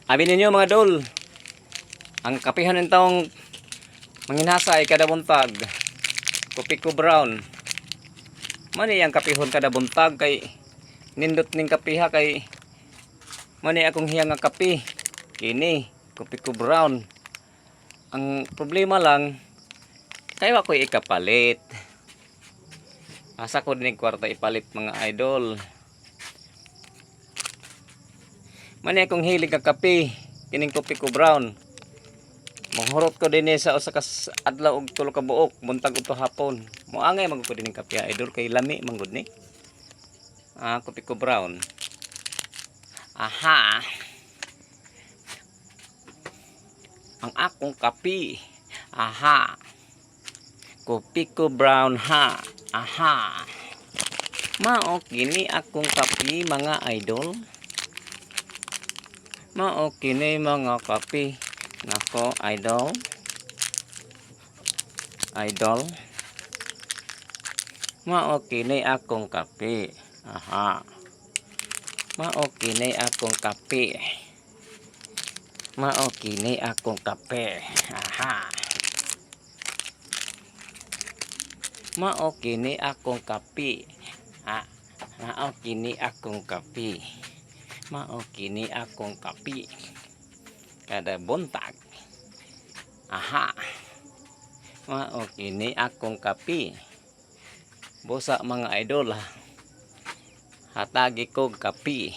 Abi ninyo mga dol, ang kapihan nitong manginhasa ay kada buntag. Kopi ko brown. Mani ang kapihon kada buntag kay nindot ning kapiha kay mani akong hiyang nga kapi. Kini, kopi ko brown. Ang problema lang kay wa ko'y ikapalit. Asa ko din kwarta ipalit mga idol. Mani akong hilig nga kapi, kining kopi ko brown. Manghurot ko din sa usa ka adlaw og tulo ka buok, buntag ug hapon. Moangay man ko din kape idol kay lami man gud ni. Kopi ko brown. Aha. Ang akong kapi. Aha. Kopi ko brown ha. Aha. Mao kini akong kapi mga idol. Mao kini mga kapi. Nako, idol. Idol. Mao kini akong kape. Aha. Mao kini akong kape. Mao kini akong kape. Aha. Mao kini akong kape. Mao kini akong kape. Mao kini akong kape. Kada buntag. Aha. Mao kini akong kape. Busa mga idol, hatagi ko kape.